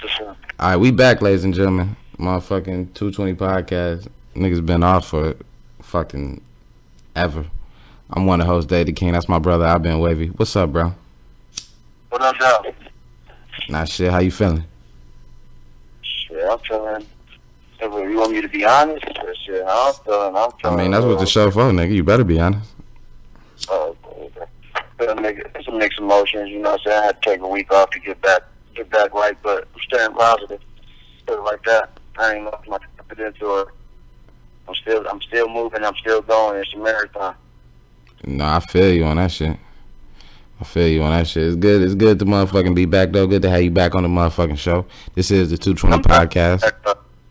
All right, we back, ladies and gentlemen. Motherfucking 220 podcast. Niggas been off for fucking ever. I'm one of the hosts, Dave the King. That's my brother. I've been Wavy. What's up, bro? What up, dog? Nah, shit. How you feeling? Shit, I'm feeling. You want me to be honest? Shit, I'm feeling. I mean, that's what the show for, nigga. You better be honest. It's a mixed emotions. You know what I'm saying? I had to take a week off to get back right, but I'm staying positive. Stuff like that. I ain't much to put into it. I'm still moving. I'm still going. It's a marathon. Nah, I feel you on that shit. It's good. It's good to motherfucking be back, though. Good to have you back on the motherfucking show. This is the 220 podcast.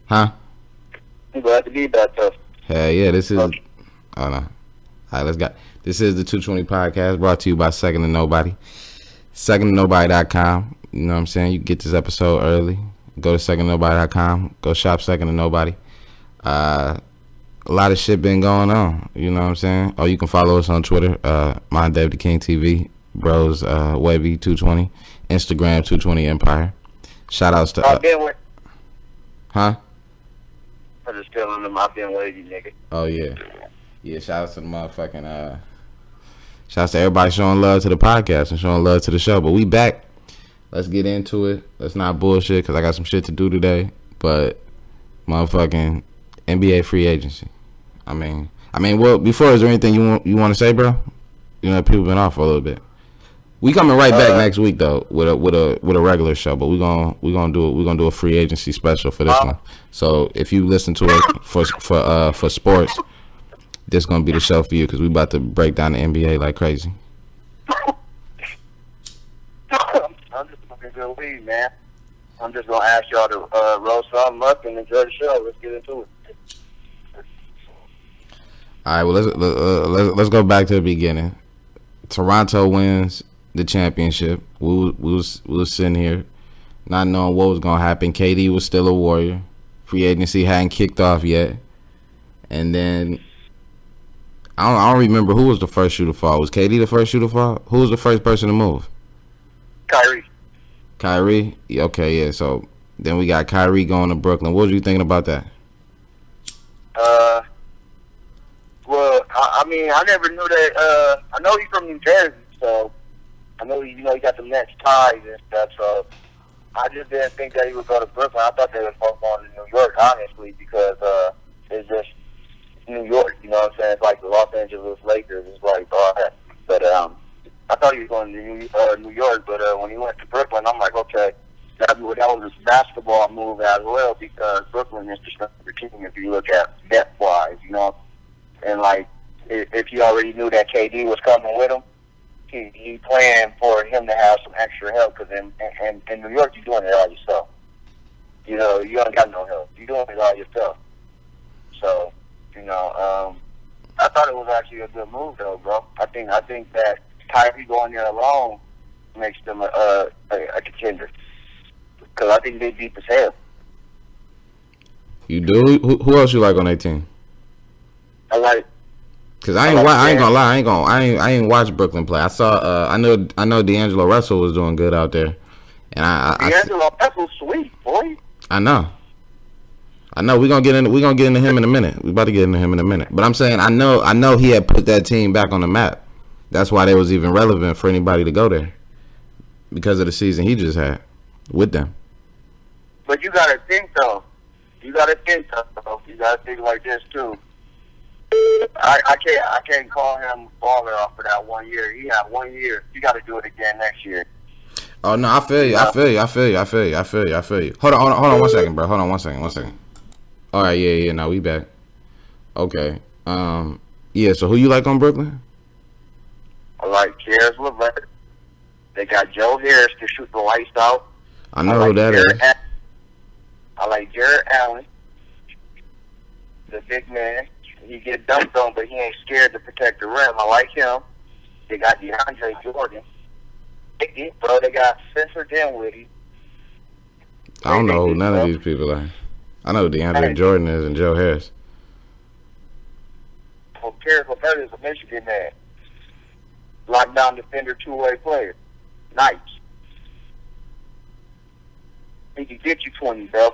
Huh? I'm glad to be back, though. Hell yeah, this is... Okay. Oh, no. All right, let's go. This is the 220 podcast brought to you by Second to Nobody. SecondToNobody.com. You know what I'm saying? You get this episode early. Go to SecondToNobody.com. Go shop Second to Nobody. A lot of shit been going on. You know what I'm saying? Oh, you can follow us on Twitter. Mine, Dave the King TV. Bros, Wavy 220. Instagram 220 Empire. Shout outs to... Huh? I'm just telling them I've been wavy, nigga. Oh, yeah. Yeah, shout outs to the motherfucking... Shout outs to everybody showing love to the podcast and showing love to the show. But we back. Let's get into it. Let's not bullshit because I got some shit to do today. But motherfucking NBA free agency. I mean, well, before, is there anything you want to say, bro? You know, people been off for a little bit. We coming right back next week though with a regular show, but we're gonna do a free agency special for this one. So if you listen to it for sports, this gonna be the show for you because we about to break down the NBA like crazy. I'm just fucking good weed, man. I'm just gonna ask y'all to roll something up and enjoy the show. Let's get into it. All right, well let's go back to the beginning. Toronto wins the championship. We was sitting here not knowing what was gonna happen. KD was still a Warrior. Free agency hadn't kicked off yet, and then I don't remember who was the first shoe to fall. Was KD the first shoe to fall? Who was the first person to move? Kyrie? Okay, yeah. So then we got Kyrie going to Brooklyn. What was you thinking about that? Well, I mean, I never knew that. I know he's from New Jersey, so I know he got the Nets ties and stuff. So I just didn't think that he would go to Brooklyn. I thought they would focus on to New York, honestly, because it's just New York. You know what I'm saying? It's like the Los Angeles Lakers. It's like all that. But I thought he was going to New York. But when he went to Brooklyn, I'm like, okay, that was a basketball move as well, because Brooklyn is just another team if you look at depth wise, you know. And like, if you already knew that KD was coming with him, he planned for him to have some extra help, because in New York, you're doing it all yourself. You know, you don't got no help. You're doing it all yourself. So, you know, I thought it was actually a good move, though, bro. I think that Kyrie going there alone makes them a contender, because I think they deep as hell. You do? Who else you like on that team? I like. Cause I ain't gonna lie, I ain't watched Brooklyn play. I saw, I know D'Angelo Russell was doing good out there, and D'Angelo Russell's sweet, boy. I know. We gonna get into him in a minute. We about to get into him in a minute. But I'm saying, I know he had put that team back on the map. That's why they was even relevant for anybody to go there, because of the season he just had with them. But you gotta think though. You gotta think like this too. I can't call him baller off for that 1 year. He had 1 year. You got to do it again next year. Oh no, I feel you. Hold on 1 second, bro. Hold on 1 second. All right, yeah. Now we back. Okay. Yeah. So who you like on Brooklyn? I like Caris LeVert. They got Joe Harris to shoot the lights out. I know who that is. I like Jared Allen, the big man. He get dunked on, but he ain't scared to protect the rim. I like him. They got DeAndre Jordan. Bro, they got Spencer Dinwiddie. I don't know who none of these people are. I know who DeAndre Jordan is and Joe Harris. Well, Caris LeVert is a Michigan man. Lockdown defender, two-way player. Nice. he can get you 20, bro.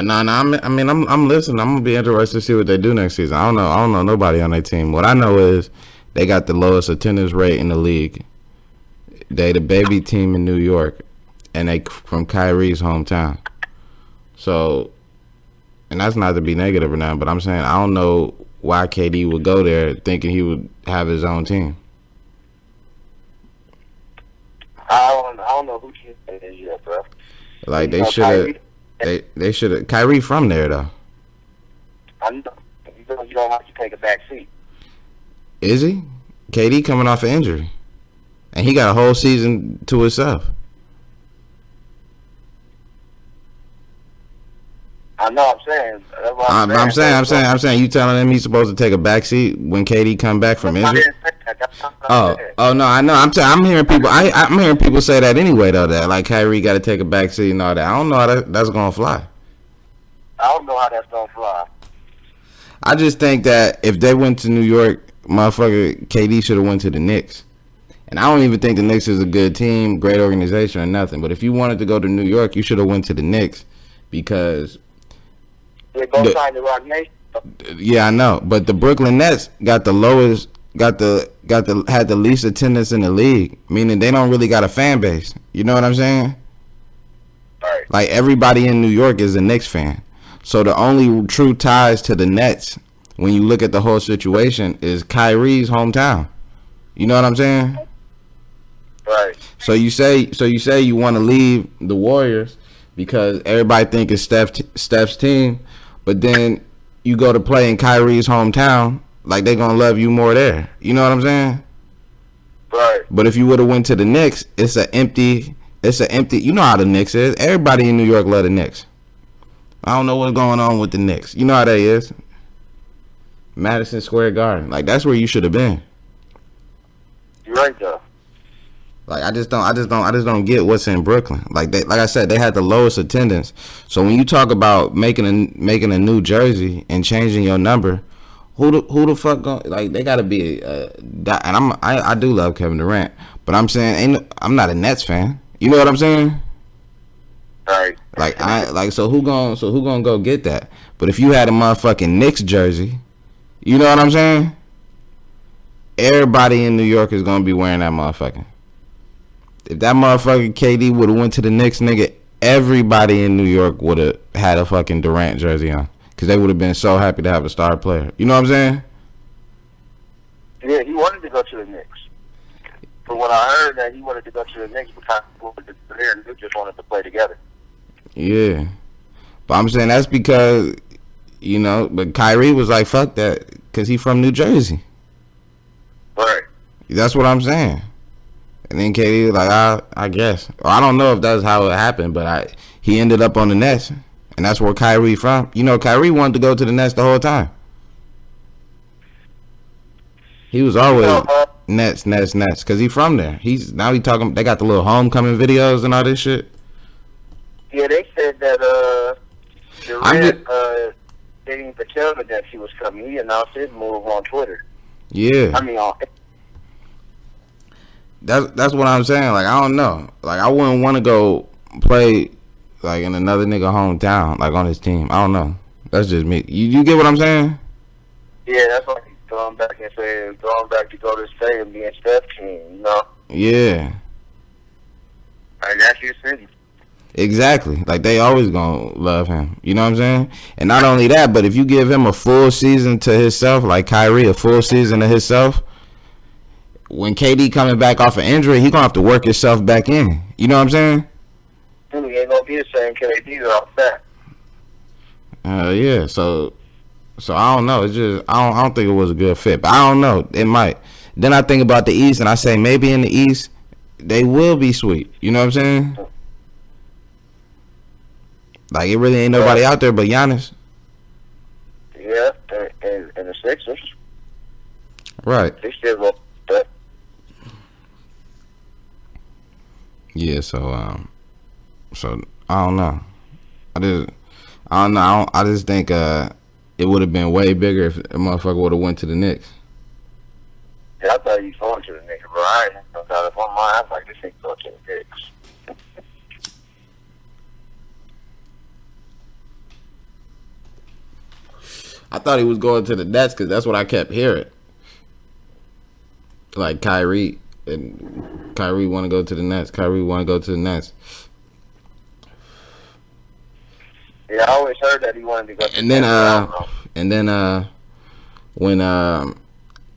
No, I'm listening. I'm gonna be interested to see what they do next season. I don't know nobody on their team. What I know is they got the lowest attendance rate in the league. They the baby team in New York, and they from Kyrie's hometown. So, and that's not to be negative or nothing, but I'm saying I don't know why KD would go there thinking he would have his own team. I don't know who she is yet, bro. Like they should have. They should have. Kyrie from there though. I know. You don't have to take a back seat. Is he? KD coming off an injury, and he got a whole season to himself. I know. I'm saying. That's what I'm saying. You telling him he's supposed to take a back seat when KD come back from injury? Oh no, I know. I'm hearing people. I'm hearing people say that anyway though. That like Kyrie got to take a back seat and all that. I don't know how that's gonna fly. I don't know how that's gonna fly. I just think that if they went to New York, motherfucker, KD should have went to the Knicks. And I don't even think the Knicks is a good team, great organization or nothing. But if you wanted to go to New York, you should have went to the Knicks because. They both signed the Rock Nation. Yeah, I know. But the Brooklyn Nets got the lowest, had the least attendance in the league, meaning they don't really got a fan base. You know what I'm saying? Right. Like everybody in New York is a Knicks fan. So the only true ties to the Nets, when you look at the whole situation, is Kyrie's hometown. You know what I'm saying? Right. So you say you want to leave the Warriors because everybody think it's Steph's team, but then you go to play in Kyrie's hometown, like they gonna love you more there. You know what I'm saying? Right. But if you would have went to the Knicks, it's an empty. You know how the Knicks is. Everybody in New York love the Knicks. I don't know what's going on with the Knicks. You know how that is. Madison Square Garden, like that's where you should have been. You're right though. Like I just don't get what's in Brooklyn. Like I said, they had the lowest attendance. So when you talk about making a new jersey and changing your number, who the fuck like they gotta be and I do love Kevin Durant, but I'm saying I'm not a Nets fan. You know what I'm saying? Right. So who gonna go get that? But if you had a motherfucking Knicks jersey, you know what I'm saying? Everybody in New York is gonna be wearing that motherfucking. If that motherfucking KD would have went to the Knicks, nigga, everybody in New York would have had a fucking Durant jersey on. Because they would have been so happy to have a star player. You know what I'm saying? Yeah, he wanted to go to the Knicks. But when I heard that he wanted to go to the Knicks because they just wanted to play together. Yeah. But I'm saying that's because, but Kyrie was like, fuck that. Because he from New Jersey. Right. That's what I'm saying. And then KD was like, I guess. Or I don't know if that's how it happened, but he ended up on the Nets. And that's where Kyrie from. Kyrie wanted to go to the Nets the whole time. He was always Nets. Because he from there. Now he talking, they got the little homecoming videos and all this shit. Yeah, they said that Durant didn't even tell her that she was coming. He announced his move on Twitter. Yeah. I mean, That's what I'm saying. Like, I don't know. Like, I wouldn't want to go play, like, in another nigga hometown, like, on his team. I don't know. That's just me. You get what I'm saying? Yeah, that's like going back to go to the stadium and being Steph's team, Yeah. Like, that's your city. Exactly. Like, they always gonna love him. You know what I'm saying? And not only that, but if you give him a full season to himself, like Kyrie, a full season to himself, when KD coming back off an injury, he gonna have to work himself back in. You know what I'm saying? He ain't gonna be the same KD off that. Yeah. So I don't know. It's just I don't think it was a good fit, but I don't know. It might. Then I think about the East, and I say maybe in the East they will be sweet. You know what I'm saying? Like it really ain't nobody out there but Giannis. Yeah, and the Sixers. Right. They still go. Yeah, so I don't know. I don't know. I just think it would have been way bigger if a motherfucker would have went to the Knicks. Yeah, I thought he was going to the Knicks, but I thought if I'm mine, I'd like to think go to the Knicks. I thought he was going to the Nets because that's what I kept hearing. Like Kyrie want to go to the Nets. Kyrie want to go to the Nets. Yeah, I always heard that he wanted to go to And the then Nets. when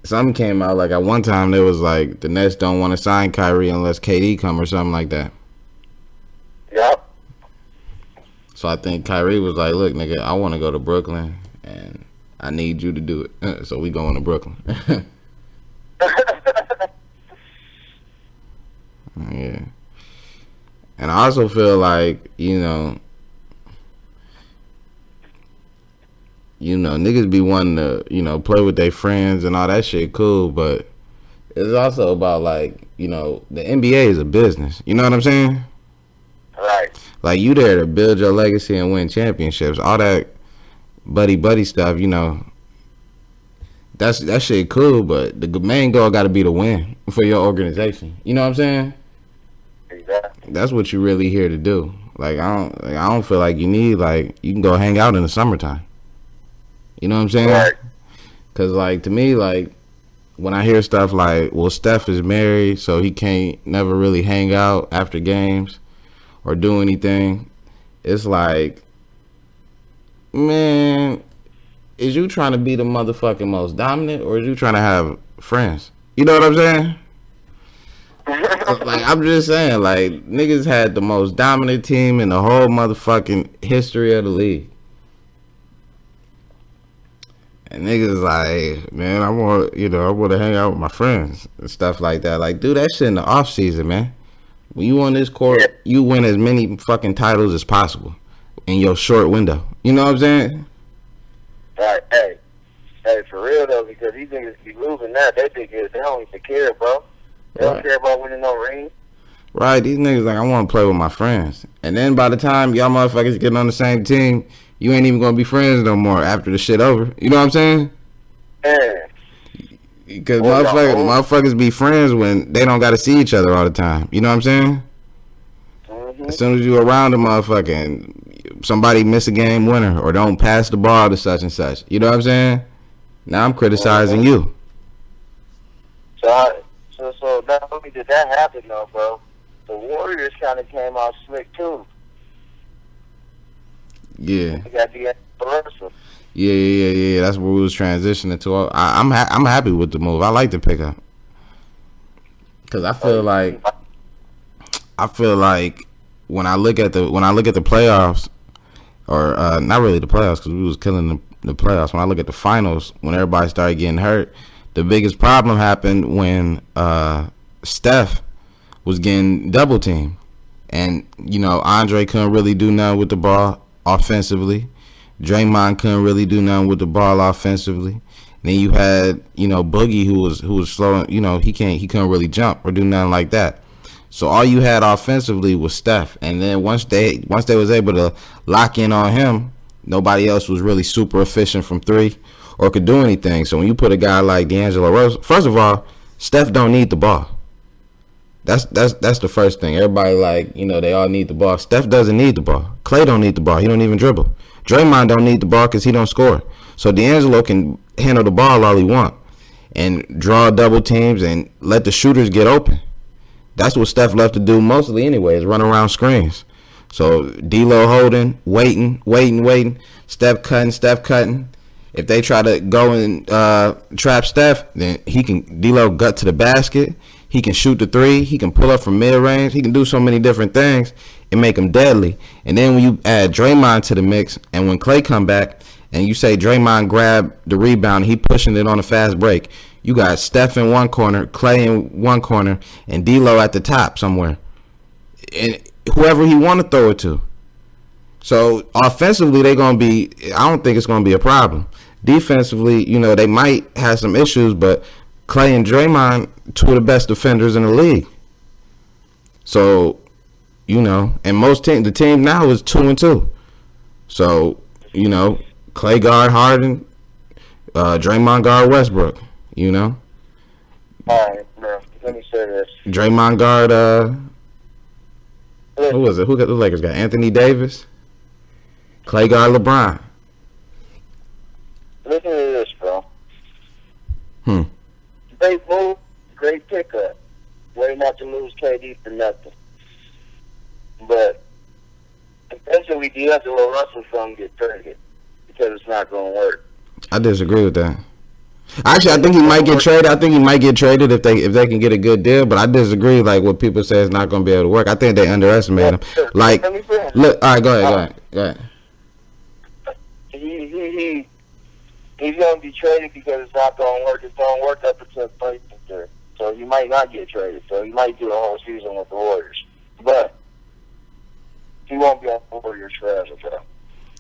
something came out, like at one time there was like the Nets don't want to sign Kyrie unless KD come or something like that. Yep. So I think Kyrie was like, look, nigga, I want to go to Brooklyn and I need you to do it. So we going to Brooklyn. Yeah. And I also feel like, niggas be wanting to, play with their friends and all that shit, cool, but it's also about, like, the NBA is a business. You know what I'm saying? Right. Like, you there to build your legacy and win championships. All that buddy stuff, that shit cool, but the main goal got to be to win for your organization. You know what I'm saying? Exactly. That's what you really here to do. Like, I don't feel like you need, like, you can go hang out in the summertime. You know what I'm saying? Right. Because, like, to me, like, when I hear stuff like, well, Steph is married, so he can't never really hang out after games or do anything, it's like, man, is you trying to be the motherfucking most dominant or is you trying to have friends? You know what I'm saying? Like, I'm just saying, like, niggas had the most dominant team in the whole motherfucking history of the league. And niggas like, man, I want to hang out with my friends and stuff like that. Like, do that shit in the offseason, man. When you on this court, you win as many fucking titles as possible in your short window. You know what I'm saying? Right. Hey, for real though, because these niggas be losing that. They think they don't even care, bro. They don't care about winning no ring. Right, these niggas like, I want to play with my friends. And then by the time y'all motherfuckers get on the same team, you ain't even going to be friends no more after the shit over. You know what I'm saying? Yeah. Because motherfuckers be friends when they don't got to see each other all the time. You know what I'm saying? Mm-hmm. As soon as you around a motherfucking, somebody miss a game winner or don't pass the ball to such and such. You know what I'm saying? Now I'm criticizing you. So not only did that happen though, bro, the Warriors kind of came out slick too. Yeah. They got the Russell. Yeah. That's what we was transitioning to. I'm happy with the move. I like the pickup because I feel like when I look at the playoffs, or not really the playoffs because we was killing the playoffs. When I look at the finals, when everybody started getting hurt, the biggest problem happened when Steph was getting double teamed, and Andre couldn't really do nothing with the ball offensively. Draymond couldn't really do nothing with the ball offensively. And then you had Boogie who was slow. He couldn't really jump or do nothing like that. So all you had offensively was Steph, and then once they was able to lock in on him, nobody else was really super efficient from three or could do anything. So when you put a guy like D'Angelo Russell, first of all, Steph don't need the ball. That's the first thing. Everybody they all need the ball. Steph doesn't need the ball. Klay don't need the ball. He don't even dribble. Draymond don't need the ball because he don't score. So D'Angelo can handle the ball all he want and draw double teams and let the shooters get open. That's what Steph left to do mostly anyways, run around screens. So D-Lo holding, waiting. Steph cutting. If they try to go and trap Steph, then D-Lo gut to the basket. He can shoot the three. He can pull up from mid-range. He can do so many different things and make him deadly. And then when you add Draymond to the mix, and when Klay come back, and you say Draymond grab the rebound, he pushing it on a fast break, you got Steph in one corner, Klay in one corner, and D-Lo at the top somewhere. And whoever he want to throw it to. So offensively, I don't think it's going to be a problem. Defensively, they might have some issues, but Klay and Draymond, two of the best defenders in the league. So, and most the team now is 2-2. So, Klay guard Harden, Draymond guard Westbrook, All right, bro. Let me say this. Draymond guard, who was it? Who got the Lakers? Got Anthony Davis. Klay guard LeBron. listen to this, bro. Hmm. Great move, great pickup. Way not to lose KD for nothing. But eventually, D'Angelo Russell's going to get traded because it's not going to work. I disagree with that. Actually, I think he might get traded. I think he might get traded if they can get a good deal. But I disagree. Like what people say is not going to be able to work. I think they underestimate him. Like, look. All right, go ahead. He's going to be traded because it's not going to work. It's going to work up until the place is there. So he might not get traded. So he might do a whole season with the Warriors. But he won't be on the Warriors forever, bro.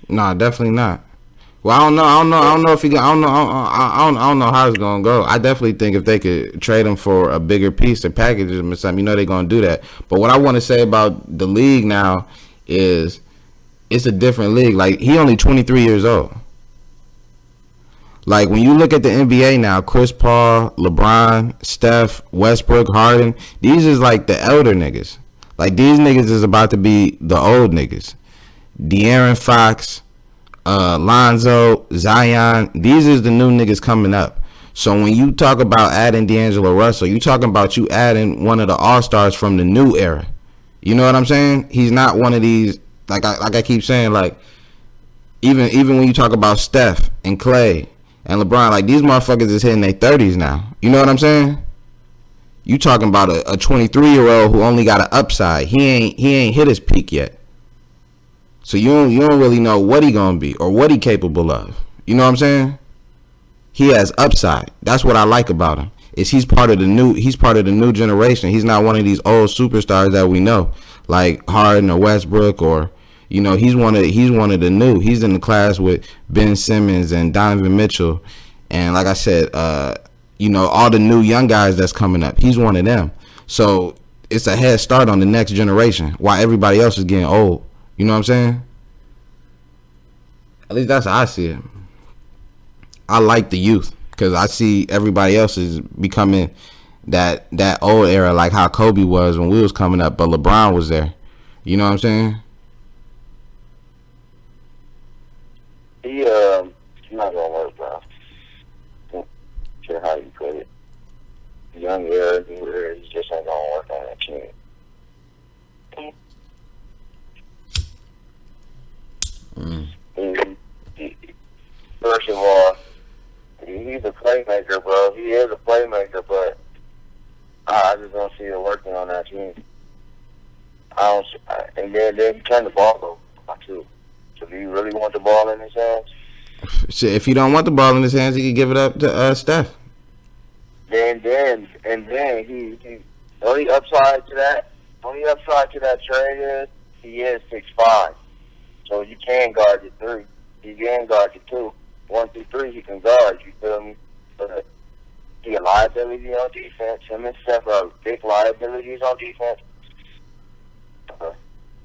Nah, definitely not. Well, I don't know if he. I don't know how it's gonna go. I definitely think if they could trade him for a bigger piece or package him or something, they're gonna do that. But what I want to say about the league now is, it's a different league. Like, he only 23 years old. Like, when you look at the NBA now, Chris Paul, LeBron, Steph, Westbrook, Harden, these is like the elder niggas. Like, these niggas is about to be the old niggas. De'Aaron Fox, Lonzo, Zion, these is the new niggas coming up. So when you talk about adding D'Angelo Russell, you talking about you adding one of the all-stars from the new era. You know what I'm saying? He's not one of these, like I keep saying, like, even when you talk about Steph and Clay and LeBron, like, these motherfuckers is hitting their 30s now. You know what I'm saying? You talking about a 23-year-old who only got an upside. He ain't hit his peak yet. So you don't really know what he gonna be or what he capable of. You know what I'm saying? He has upside. That's what I like about him. Is he's part of the new generation. He's not one of these old superstars that we know, like Harden or Westbrook, or, you know, he's one of the new. He's in the class with Ben Simmons and Donovan Mitchell, and like I said, you know, all the new young guys that's coming up. He's one of them. So it's a head start on the next generation while everybody else is getting old. You know what I'm saying? At least that's how I see it. I like the youth because I see everybody else is becoming that old era, like how Kobe was when we was coming up, but LeBron was there. You know what I'm saying? He's not gonna work, bro. Don't care how you put it. Young era, new era, he just ain't gonna work on that team. First of all, he's a playmaker, bro. He is a playmaker, but I just don't see it working on that team. And then he turned the ball over too. So do you really want the ball in his hands? Shit, if he don't want the ball in his hands, he can give it up to Steph. Then he only upside to that trade is he is 6'5". So you can guard the 3. You can guard the 2. 1 through 3 he can guard, you feel me? But he a liability on defense. Him and Steph are big liabilities on defense.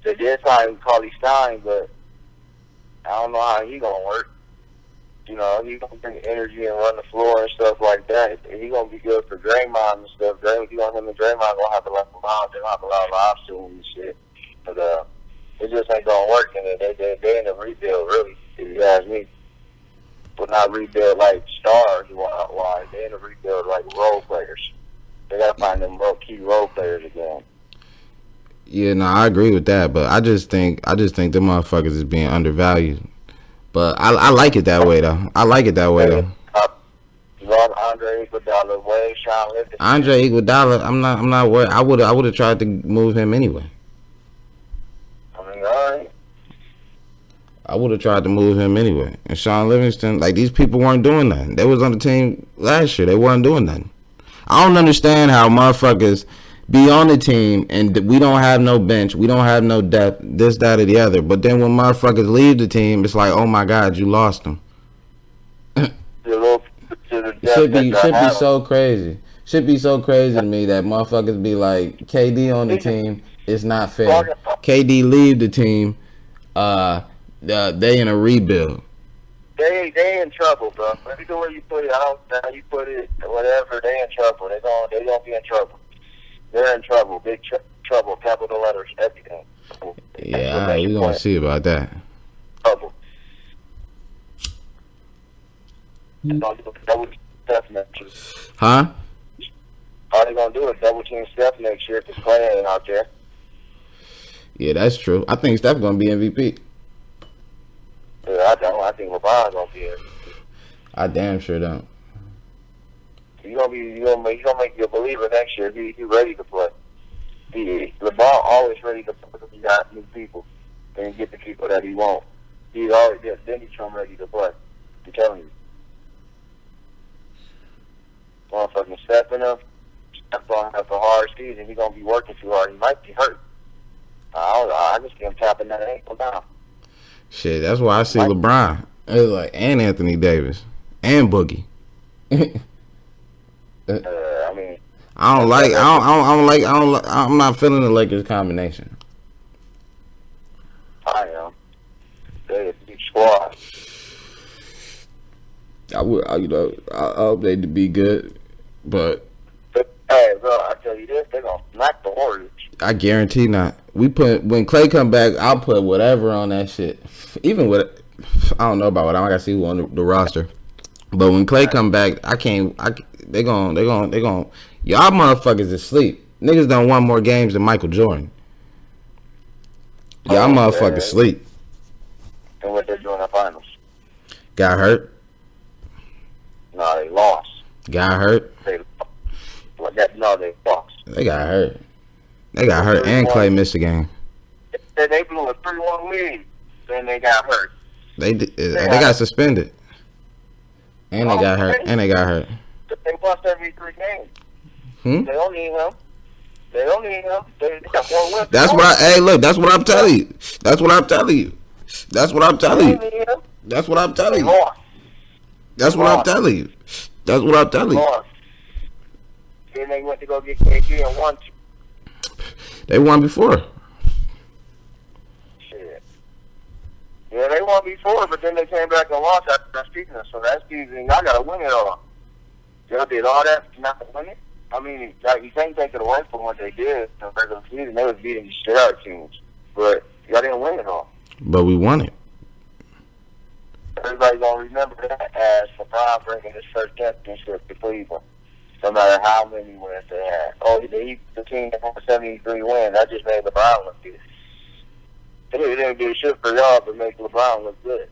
They did sign Cauley Stein, but I don't know how he gonna work. You know, he gonna bring energy and run the floor and stuff like that. He gonna be good for Draymond and stuff. Him and Draymond gonna have to let him out. They gonna have a lot of lives to him and shit. But it just ain't gonna work. And they in a rebuild, really, if you ask me. But not rebuild like stars. Why? They in a rebuild like role players. They gotta find them key role players again. Yeah, no, I agree with that, but I just think the motherfuckers is being undervalued. But I like it that way though. Andre Iguodala, Wade, Sean Livingston. Andre Iguodala, I'm not worried. I would have tried to move him anyway. I mean, all right. I would have tried to move him anyway. And Sean Livingston, like, these people weren't doing nothing. They was on the team last year. They weren't doing nothing. I don't understand how motherfuckers be on the team and we don't have no bench, we don't have no depth, this, that, or the other. But then when motherfuckers leave the team, it's like, oh my God, you lost them. Should be so crazy. Should be so crazy to me that motherfuckers be like, KD on the team, it's not fair. KD leave the team, they in a rebuild. They in trouble, bro. Maybe the way you put it, I don't know how you put it, whatever. They in trouble. They gonna be in trouble. They're in trouble. Big trouble. Capital letters. Everything. Yeah, all right, we gonna see about that. Trouble. They're gonna do a double team Steph next year. Huh? All they're gonna do is double team Steph next year if Clay ain't out there. Yeah, that's true. I think Steph gonna be MVP. Yeah, I don't. I think LeBron's gonna be it. I damn sure don't. You gonna make you a believer next year. He ready to play. LeBron always ready to play because he got new people and get the people that he wants. He's always then he's ready to play. I'm telling you. Motherfucking stepping up. Steph gonna have a hard season. He's gonna be working too hard. He might be hurt. I don't know. I just see him tapping that ankle down. Shit, that's why I see LeBron. It's like, and Anthony Davis and Boogie. I mean, I'm not feeling the Lakers combination. I am. They're a big squad. I hope they to be good, but Hey, bro, I tell you this, they're gonna smack the Warriors. I guarantee not. When Clay come back, I'll put whatever on that shit. Even with, I don't know about what I gotta see who on the roster. But when Clay come back, they gon' y'all motherfuckers asleep. Niggas done won more games than Michael Jordan. Y'all motherfuckers sleep. And what they're doing in the finals. Got hurt. No, they lost. Got hurt. They lost. They got hurt. They got hurt, and Clay missed the game. They blew a 3-1 lead. Then they got hurt. They got suspended. And they got hurt. And they got hurt. They lost every 3 games. They don't need him. They got 1 win. That's what that's what I'm telling you. That's what I'm telling you. That's what I'm telling you. That's what I'm telling you. That's what I'm telling you. That's what I'm telling you. Then they went to go get KG and won. They won before. Shit. Yeah, they won before, but then they came back and lost after that season. So that season, y'all got to win it all. Y'all did all that not to win it. I mean, you can't take it away from what they did in the regular season. They was beating the shit out of teams. But y'all didn't win it all. But we won it. Everybody's going to remember that as LeBron bringing his first championship to Cleveland. No matter how many wins they had. Oh, the team that won 73 wins. That just made LeBron look good. They didn't do shit for y'all but make LeBron look good.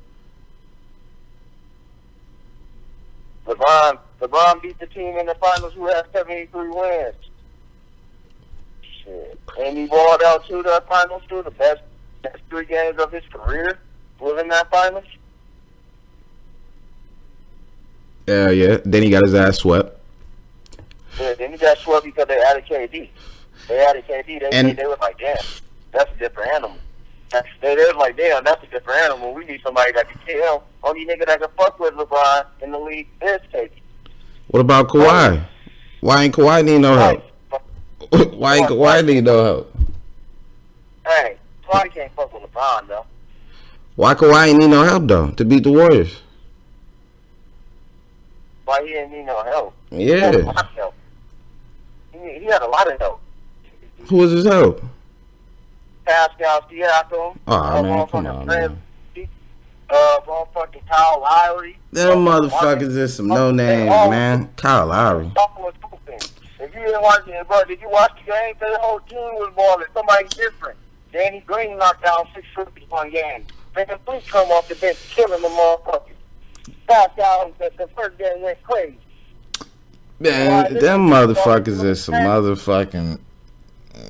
LeBron beat the team in the finals who had 73 wins. Shit. And he balled out to the finals too. The best 3 games of his career was in that finals. Yeah. Then he got his ass swept. Yeah, then he got swept because they added KD. They were like, damn, that's a different animal. They were like, damn, that's a different animal. We need somebody that can kill. Only nigga that can fuck with LeBron in the league is KD. What about Kawhi? Why ain't Kawhi need no help? Why ain't Kawhi need no help? Hey, Kawhi can't fuck with LeBron, though. Why Kawhi ain't need no help, though, to beat the Warriors? Why he didn't need no help? Yeah. He had a lot of help. Who was his help? Pascal Siakam. Oh, man, come on, man. Motherfucking Kyle Lowry. Them motherfuckers is some no names, man. Kyle Lowry. If you didn't watch it, bro, did you watch the game? The whole team was balling. Somebody different. Danny Green knocked down 6 triples one game. Then the Blues come off the bench killing the motherfuckers. Pascal, the first game went crazy. Man, them motherfuckers is some motherfucking.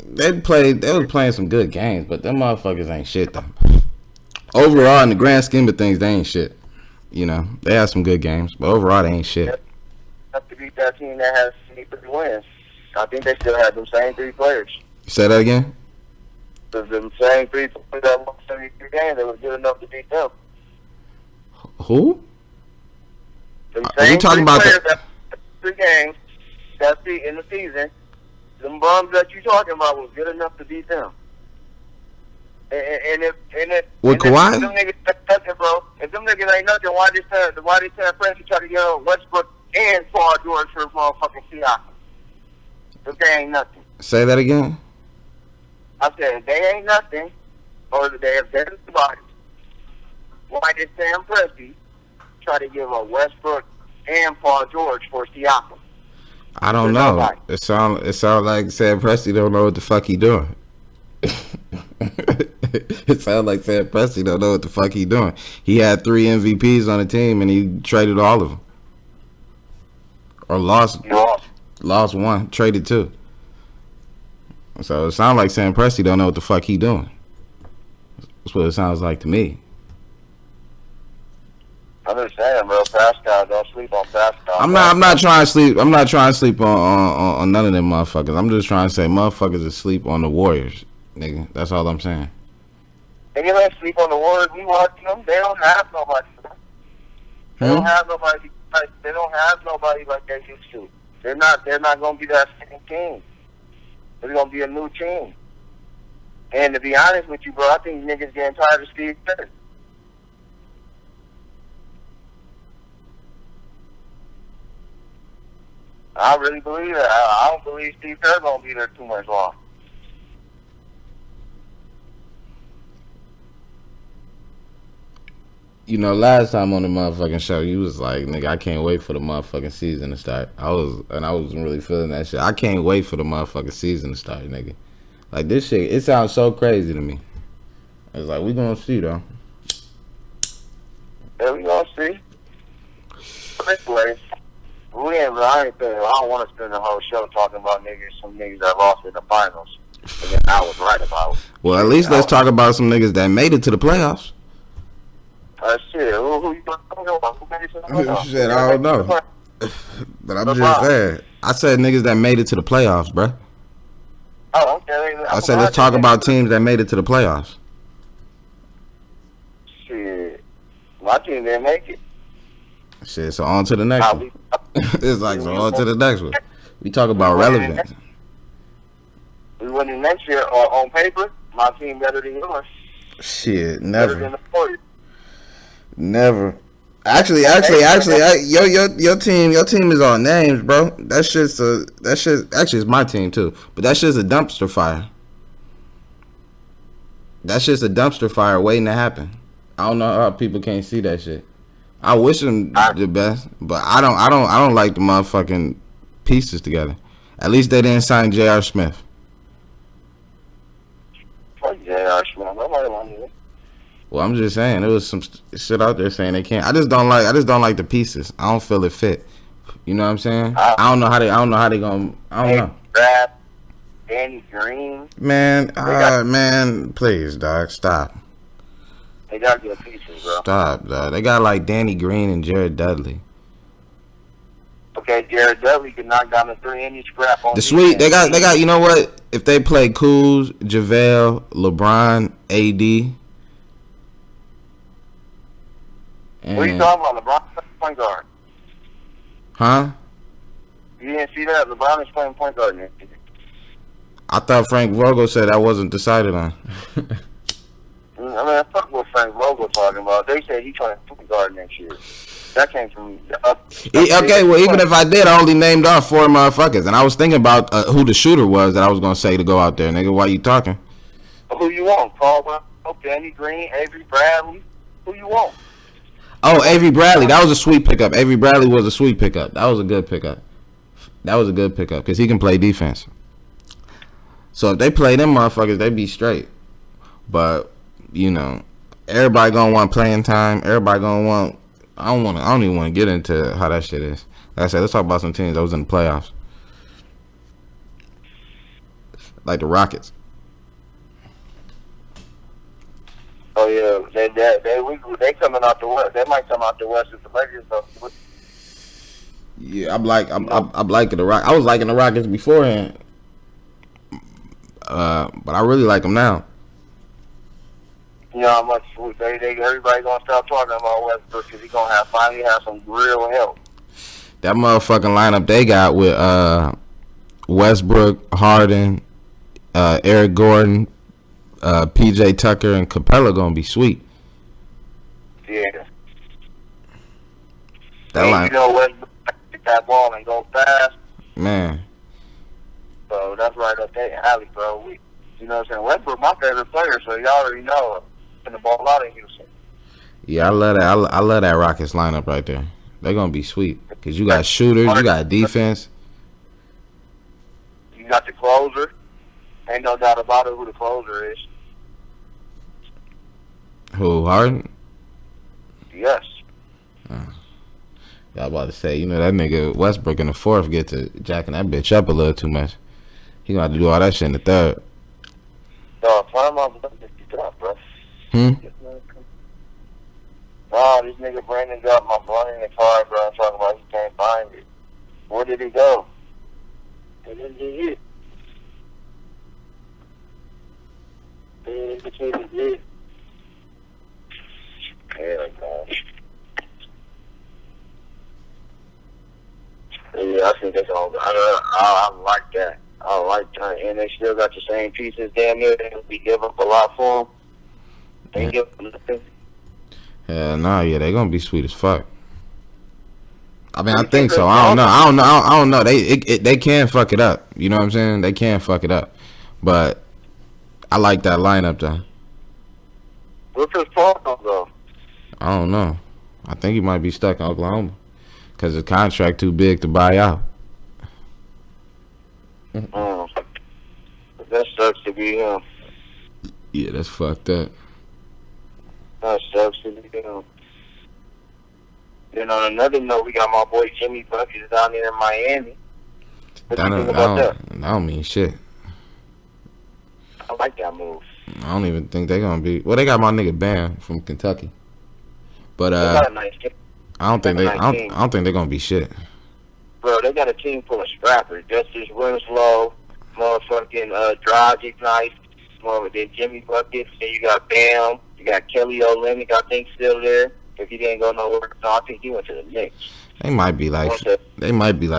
They was playing some good games, but them motherfuckers ain't shit though. Overall, in the grand scheme of things, they ain't shit. You know, they have some good games, but overall, they ain't shit. Have to beat that team that has 73 wins. I think they still have them same 3 players. Say that again. The same 3 players that won 73 games, they were good enough to beat them. Who? Are you talking about that 3 games in the season? Them bums that you talking about was good enough to beat them. And if Kawhi? If them niggas ain't nothing, bro. If them niggas ain't nothing, why they tell Francis try to get Westbrook and Paul George for motherfucking Siakam? If they ain't nothing. Say that again. I said if they ain't nothing, or if they're nobody, why did Sam Presti try to give a Westbrook and Paul George for Siakam. I don't know. Nobody. It sound like Sam Presti don't know what the fuck he doing. It sounds like Sam Presti don't know what the fuck he doing. He had 3 MVPs on the team and he traded all of them, or lost 1, traded 2. So it sounds like Sam Presti don't know what the fuck he doing. That's what it sounds like to me. I'm just saying, bro. Pascal, don't sleep on Pascal. I'm not trying to sleep. I'm not trying to sleep on none of them motherfuckers. I'm just trying to say motherfuckers asleep on the Warriors, nigga. That's all I'm saying. They don't sleep on the Warriors. We watching them. They don't have nobody. They don't have nobody. They don't have nobody like they used to. They're not gonna be that same team. They're gonna be a new team. And to be honest with you, bro, I think niggas getting tired of Steve Kerr. I really believe that. I don't believe Steve Kerr gonna be there too much long. You know, last time on the motherfucking show, you was like, nigga, I can't wait for the motherfucking season to start. I wasn't really feeling that shit. I can't wait for the motherfucking season to start, nigga. Like, this shit, it sounds so crazy to me. It's like, we gonna see, though. Yeah, we gonna see. Anyway, I don't want to spend the whole show talking about some niggas that lost in the finals. And then I was right about it. Well, at least let's talk about some niggas that made it to the playoffs. Shit, who you talking about? Who made it to the playoffs? Shit, I don't know. But I'm just saying. I said niggas that made it to the playoffs, bruh. Oh, okay. I said let's talk about teams that made it to the playoffs. Shit. My team didn't make it. Shit, so on to the next one. It's like, so on to the next one. We talk about relevance. We winning next year on paper. My team better than yours. Shit, never. Better than the 40. Never. Actually, your team is on names, bro. Actually, it's my team too. But that's just a dumpster fire. That's just a dumpster fire waiting to happen. I don't know how people can't see that shit. I wish them the best, but I don't like the motherfucking pieces together. At least they didn't sign J.R. Smith. Fuck J.R. Smith. Nobody wanted it. Well, I'm just saying there was some shit out there saying they can't. I just don't like the pieces. I don't feel it fit. You know what I'm saying? I don't know how they gonna. I don't know. Brad, Danny Green. Man, please, dog, stop. They got good pieces, bro. Stop, dog. They got like Danny Green and Jared Dudley. Okay, Jared Dudley can knock down the 3-inch scrap on the sweet. They got. You know what? If they play Kuz, JaVale, LeBron, AD. What are you talking about? LeBron point guard. Huh? You didn't see that? LeBron is playing point guard next year. I thought Frank Vogel said that wasn't decided on. I mean, fuck what Frank Vogel talking about. They said he's playing point guard next year. That came from okay, well, even if I did, I only named off 4 motherfuckers, and I was thinking about who the shooter was that I was gonna say to go out there, nigga. Why you talking? Who you want? Paul, Danny Green, Avery Bradley. Who you want? Oh, Avery Bradley. That was a sweet pickup. Avery Bradley was a sweet pickup. That was a good pickup. Because he can play defense. So if they play them motherfuckers, they be straight. But, you know, everybody gonna want playing time. Everybody gonna want. I don't even want to get into how that shit is. Like I said, let's talk about some teams that was in the playoffs. Like the Rockets. Oh yeah, they coming out the West. They might come out the West if the Lakers don't. Yeah, I'm liking the Rockets. I was liking the Rockets beforehand, but I really like them now. You know how much everybody gonna start talking about Westbrook because he's gonna finally have some real help. That motherfucking lineup they got with Westbrook, Harden, Eric Gordon, PJ Tucker, and Capella gonna be sweet. Yeah. That you know Westbrook get that ball and go fast. Man. So that's right up there, alley, bro. You know what I'm saying? Westbrook, my favorite player, so y'all already know the ball out of Houston. Yeah, I love that. I love that Rockets lineup right there. They're gonna be sweet. Because you got shooters, you got defense. You got the closer. Ain't no doubt about it who the closer is. Who, Harden? Yes. Y'all about to say, that nigga Westbrook in the fourth get to jacking that bitch up a little too much. He gonna have to do all that shit in the third. No, find my stuff, bro. Hmm? Nah, this nigga Brandon got my blunt in the car, bro. I'm talking about he can't find it. Where did he go? He didn't do it. Hell no. Yeah, I think that's all. I like that. I like that. And they still got the same pieces damn near. We give up a lot for them. They ain't give up nothing. Hell nah, yeah, they gonna be sweet as fuck. I mean, I think so. I don't know. They can fuck it up. You know what I'm saying? They can fuck it up. But I like that lineup though. What's his problem though? I don't know. I think he might be stuck in Oklahoma because his contract too big to buy out. That sucks to be him. Yeah, that's fucked up. That sucks to be him. Then on another note, we got my boy Jimmy Buckets down there in Miami. What do you think about that? I don't mean shit. I like that move. I don't even think they're gonna be. Well, they got my nigga Bam from Kentucky, but They got a nice team. I don't think they're gonna be shit. Bro, they got a team full of scrappers. Justice Winslow, motherfucking Dragic, nice. Then Jimmy Buckets. Then you got Bam. You got Kelly Olynyk, I think, still there. If he didn't go nowhere, no, I think he went to the Knicks. They might be like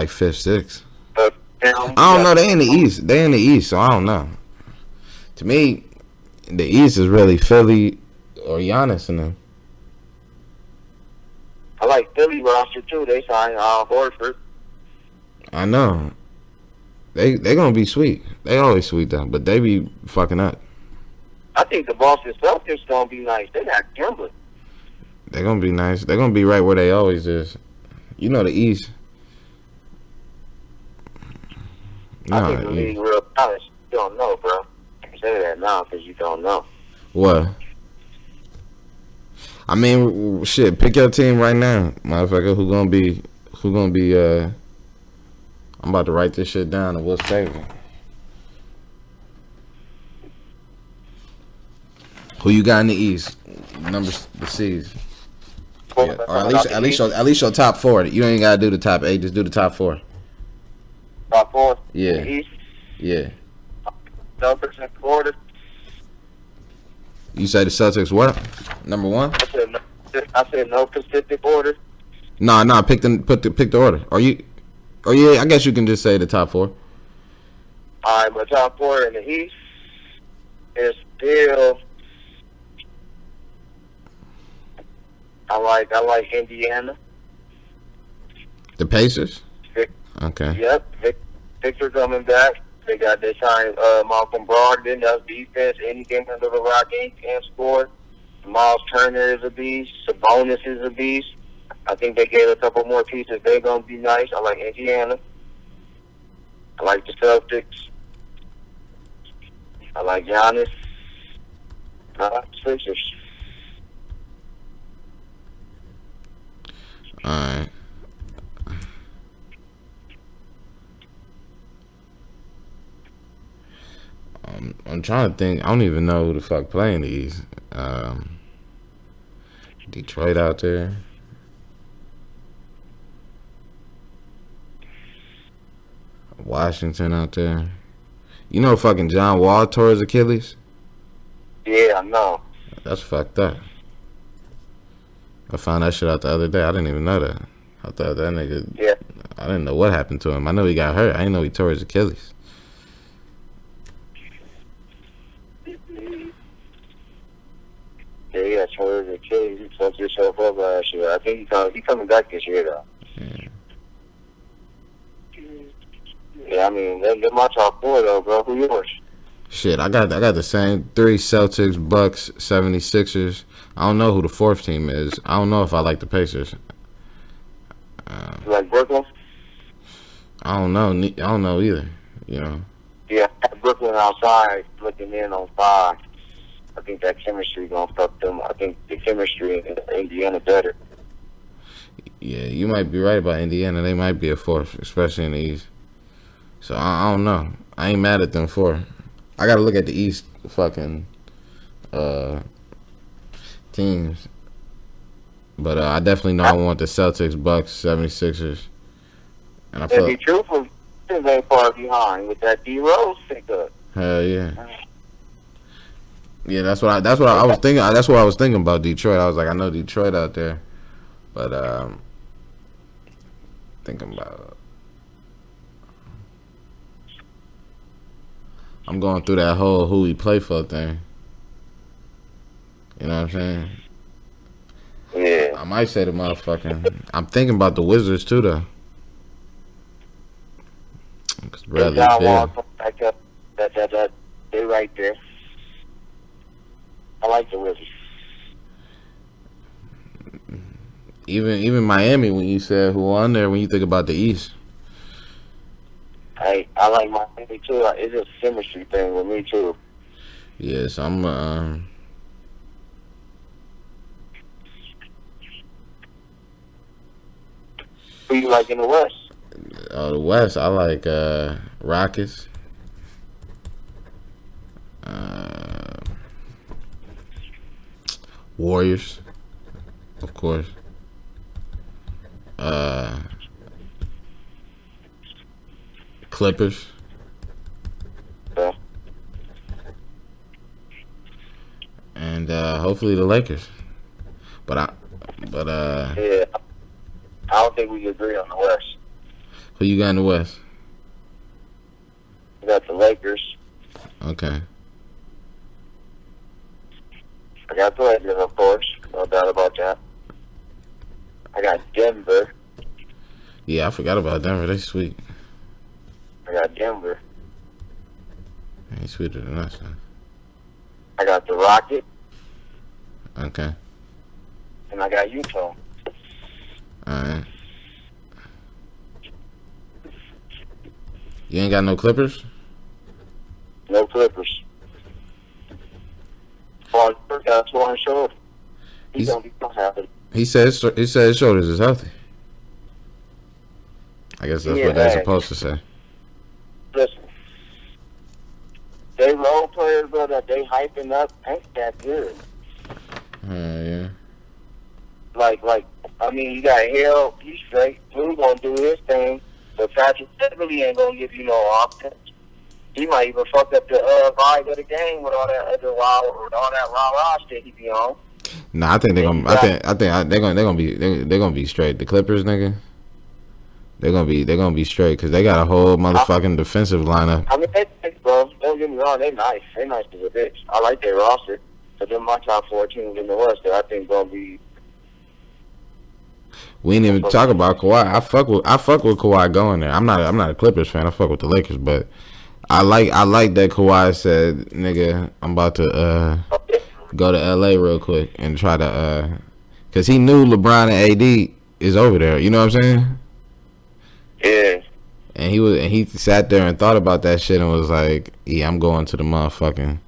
fifth, sixth. I don't know. They in the East. So I don't know. To me, the East is really Philly or Giannis and them. I like Philly roster too. They signed Horford. I know. They gonna be sweet. They always sweet though, but they be fucking up. I think the Boston Celtics gonna be nice. They got Kimber. They're gonna be nice. They're gonna be right where they always is. You know the East. I think the league real honest. You don't know, bro. I say that now because you don't know. What? I mean, shit. Pick your team right now, motherfucker. Who gonna be? I'm about to write this shit down and what's favorite. Who you got in the East? The C's. Yeah. Or at least your top four. You ain't gotta do the top 8. Just do the top 4. Top 4. Yeah. The East. Yeah. Celtics in Florida. You say the Celtics what? Number 1? I said no Pacific order. Nah. Pick the order. Or yeah. I guess you can just say the top 4. All right, my top 4 in the East is still. I like Indiana. The Pacers? Okay. Yep. Victor coming back. They signed Malcolm Brogdon. That's defense. Anything under the rock, he can score. Miles Turner is a beast. Sabonis is a beast. I think they gave a couple more pieces. They're going to be nice. I like Indiana. I like the Celtics. I like Giannis. I like the Sixers. Alright. I'm trying to think. I don't even know who the fuck playing these. Detroit out there. Washington out there. You know fucking John Wall tore his Achilles? Yeah, I know. That's fucked up. I found that shit out the other day. I didn't even know that. I thought that nigga... Yeah. I didn't know what happened to him. I know he got hurt. I didn't know he tore his Achilles. Yeah, he got tore his Achilles. He fucked himself up last year. I think he's coming back this year, though. Yeah. Yeah, I mean, they're my top 4, though, bro. Who yours? Shit, I got the same 3: Celtics, Bucks, 76ers. I don't know who the 4th team is. I don't know if I like the Pacers. You like I don't know. I don't know either. You know. Yeah, Brooklyn outside looking in on 5. I think that chemistry gonna fuck them. I think the chemistry in Indiana better. Yeah, you might be right about Indiana. They might be a force, especially in the East. So I don't know. I ain't mad at them for. I gotta look at the East fucking teams. But I definitely know I want the Celtics, Bucks, 76ers. And I To feel be truthful, they ain't far behind with that D Rose pickup. hell yeah. Yeah, that's what I was thinking. That's what I was thinking about Detroit. I was like, I know Detroit out there, but thinking about. I'm going through that whole who we play for thing. You know what I'm saying? Yeah. I might say the motherfucking. I'm thinking about the Wizards too, though. Cause Bradley Beal. That they right there. I like the Wizards. Even Miami, when you said who on there, when you think about the East. I like Miami too. It's a chemistry thing with me too. Yes, I'm. Who you like in the West? The West, I like Rockets. Warriors, of course. Clippers. Yeah. And hopefully the Lakers. Yeah. I don't think we agree on the West. Who you got in the West? We got the Lakers. Okay. I got the Lakers, of course. No doubt about that. I got Denver. Yeah, I forgot about Denver. They sweet. I got Denver. They sweeter than us, huh? I got the Rockets. Okay. And I got Utah. Alright. You ain't got no Clippers? No Clippers. Paul George got a torn shoulder. He's gonna be happy. He says his shoulders is healthy. I guess that's what they're supposed to say. Listen, they role players, bro, that they hyping up ain't that good. Yeah. Like, I mean, you got Hill, he's straight. Blue gonna do his thing, but Patrick really ain't gonna give you no offense. He might even fuck up the vibe of the game with all that other rah shit he be on. Nah, I think they're gonna. I think they're gonna be straight. The Clippers, nigga. They're gonna be straight because they got a whole motherfucking defensive lineup. I mean, bro. Don't get me wrong, they nice. They nice as a bitch. I like their roster. So they're my top 4 teams in the West. That I think gonna be. We didn't even talk about Kawhi. I fuck with Kawhi going there. I'm not a Clippers fan. I fuck with the Lakers, but I like that Kawhi said, nigga, I'm about to go to LA real quick and try to cause he knew LeBron and AD is over there. You know what I'm saying? Yeah. And he sat there and thought about that shit and was like, yeah, I'm going to the motherfucking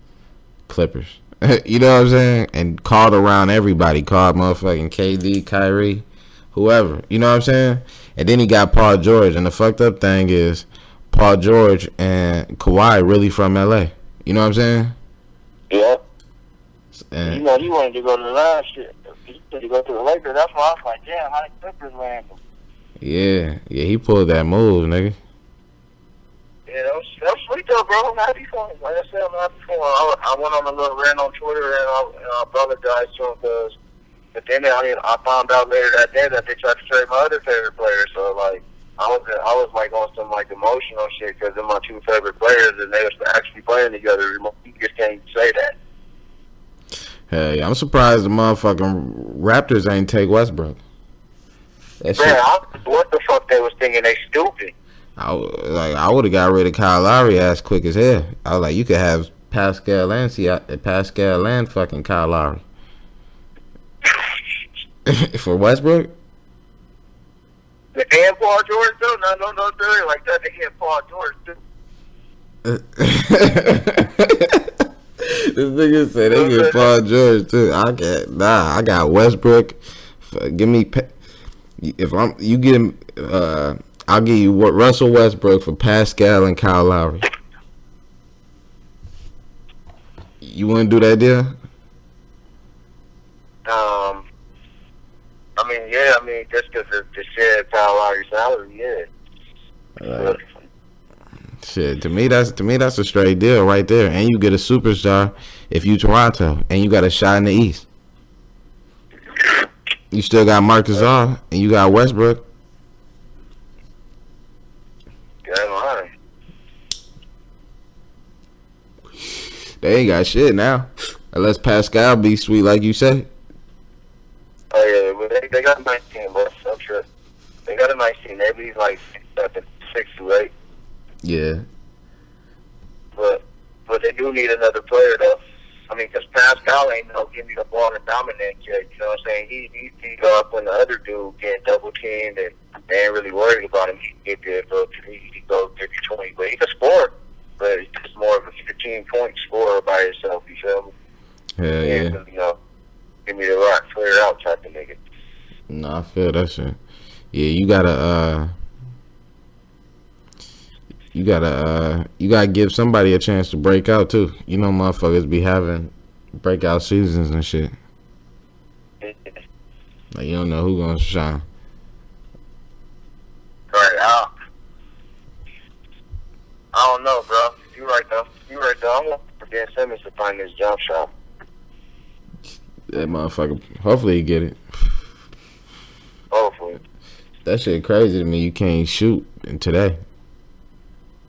Clippers. You know what I'm saying? And called around everybody. Called motherfucking KD, Kyrie, whoever. You know what I'm saying? And then he got Paul George. And the fucked up thing is Paul George and Kawhi really from LA. You know what I'm saying? Yeah. And, you know, he wanted to go to the last shit. He wanted to go to the Lakers. That's why I was like, damn, how the Clippers land him? Yeah, he pulled that move, nigga. Yeah, that was sweet though, bro. I'm happy for him. Like I said, I'm happy for him. I went on a little rant on Twitter and I apologized to him because but then I found out later that day that they tried to trade my other favorite player. So like I was like on some like emotional shit because they're my 2 favorite players and they was actually playing together. You just can't say that. Hey, I'm surprised the motherfucking Raptors ain't take Westbrook. Man, what the fuck they was thinking? They stupid. I would have got rid of Kyle Lowry ass quick as hell. I was like, you could have Pascal and fucking Kyle Lowry. For Westbrook? And Paul George too. No, dirty like that. They get Paul George too. This nigga said they get Paul George too. I got Westbrook. Give me if I'm you get him. I'll give you Russell Westbrook for Pascal and Kyle Lowry. You want to do that deal? Just because of the shared Kyle Lowry salary, yeah. Shit, to me that's a straight deal right there, and you get a superstar if you Toronto, and you got a shot in the East. You still got Marc Gasol, and you got Westbrook. They ain't got shit now, unless Pascal be sweet like you say. Oh yeah, but they got a nice team, bro. I'm sure they got a nice team. They be like 6-8. Yeah. But they do need another player though. I mean, because Pascal ain't no give me the ball and dominate yet. You know what I'm saying? He go up when the other dude getting double teamed, and they ain't really worried about him. He get there, he go 50-20, but he can score. But he's just more of a 15-point scorer by himself. You feel me? Hell yeah. And, you know, give me the rock, clear out type of nigga. No, I feel that shit. Yeah, you gotta give somebody a chance to break out too. You know, motherfuckers be having breakout seasons and shit. Like, you don't know who gonna shine. Right, I don't know, bro. You right though. I'm looking for Ben Simmons to find his jump shot. That motherfucker. Hopefully he get it. Hopefully. That shit crazy to me. You can't shoot today.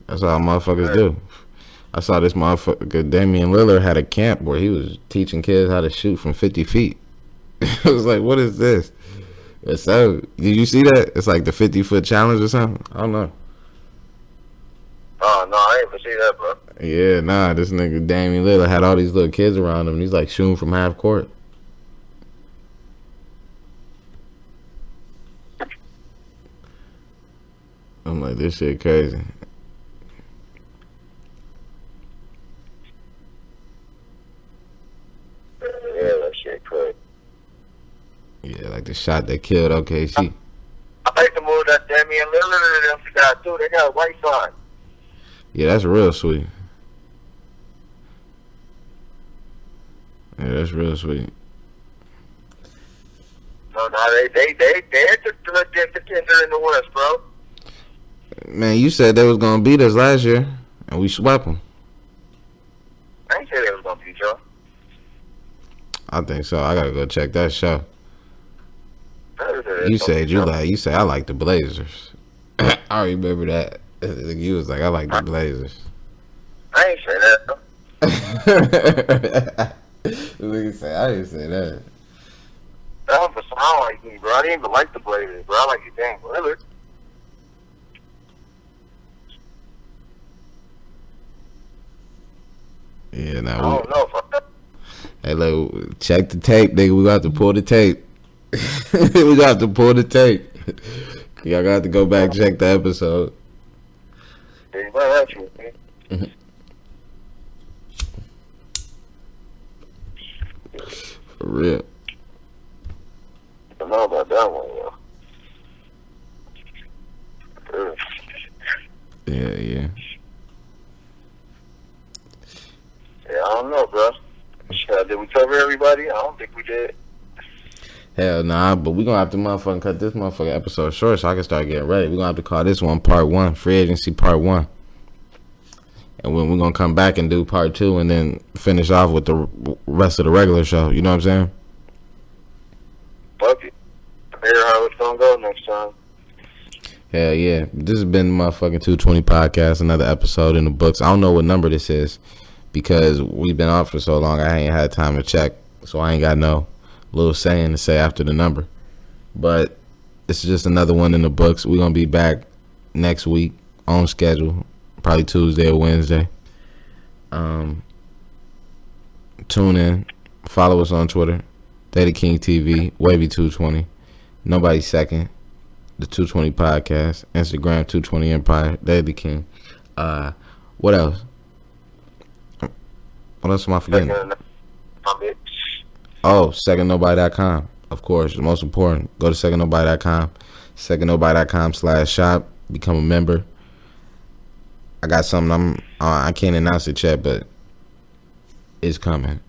That's all motherfuckers do. I saw this motherfucker, Damian Lillard, had a camp where he was teaching kids how to shoot from 50 feet. I was like, what is this? So, did you see that? It's like the 50-foot challenge or something? I don't know. Oh, no, I ain't even see that, bro. Yeah, nah, this nigga Damian Lillard had all these little kids around him, and he's like shooting from half court. I'm like, this shit crazy. Yeah, that shit crazy. Yeah, like the shot that killed OKC. I like the move that Damian Lillard and them got too. They got white side. Yeah, that's real sweet. Yeah, that's real sweet. No, they the contender in the West, bro. Man, you said they was gonna beat us last year, and we swept them. I ain't say they was gonna beat y'all. I think so. I gotta go check that show. You said I like the Blazers. I remember that. You was like, I like the Blazers. I ain't say that. Nigga say I didn't say that. That was a sound like me, bro. I didn't even like the Blazers, bro. I like the damn Lillard. Yeah, now I don't know. Hey, look, check the tape, nigga. We got to pull the tape. We got to pull the tape. Y'all got to go back and check the episode. You might have to, man. For real. I don't know about that one, yo. Yeah. Yeah, I don't know, bro. Did we cover everybody? I don't think we did. Hell nah, but we gonna have to motherfucking cut this motherfucking episode short so I can start getting ready. We gonna have to call this one part 1, free agency part 1. And when we're gonna come back and do part 2 and then finish off with the rest of the regular show. You know what I'm saying? Fuck it. Hear how it's gonna go next time. Hell yeah. This has been the motherfucking 220 podcast, another episode in the books. I don't know what number this is because we've been off for so long I ain't had time to check. So I ain't got no little saying to say after the number. But it's just another one in the books. We're gonna be back next week on schedule, probably Tuesday or Wednesday. Tune in, follow us on Twitter, Data King TV, Wavy220, Nobody Second. the 220 Podcast, Instagram 220 Empire, Daddy King. What else? What else am I forgetting? Oh, secondnobody.com. Of course, the most important. Go to secondnobody.com. Secondnobody.com/shop. Become a member. I got something I can't announce it yet, but it's coming.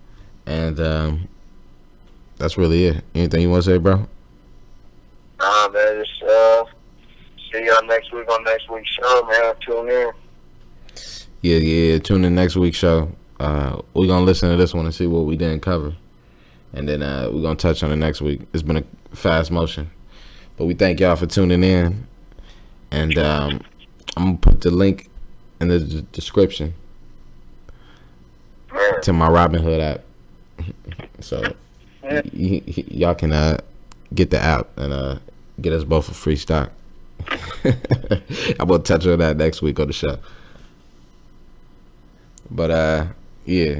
And that's really it. Anything you want to say, bro? Nah, man, just see y'all next week on next week's show, man. Tune in. Yeah. Tune in next week's show. We're gonna listen to this one and see what we didn't cover, and then we're gonna touch on it next week. It's been a fast motion, but we thank y'all for tuning in, and I'm gonna put the link in the description to my Robinhood app, so y'all can get the app and get us both a free stock. I'm gonna touch on that next week on the show. But yeah.